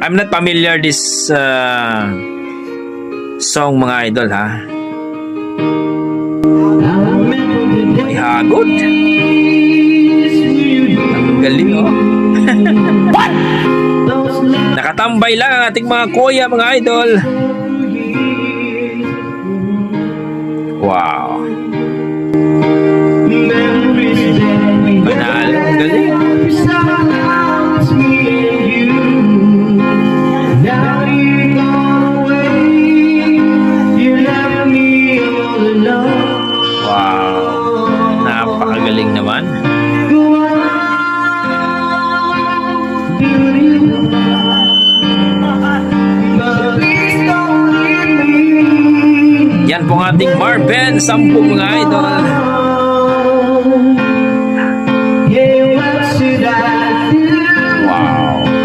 I'm not familiar this song mga idol ha. May hagot. Ang galing oh. What? Nakatambay lang ang ating mga kuya mga idol. Wow. Panalo, ang galing. Wow. Napakagaling naman. Yan po ang ating Marben 10 mga idol.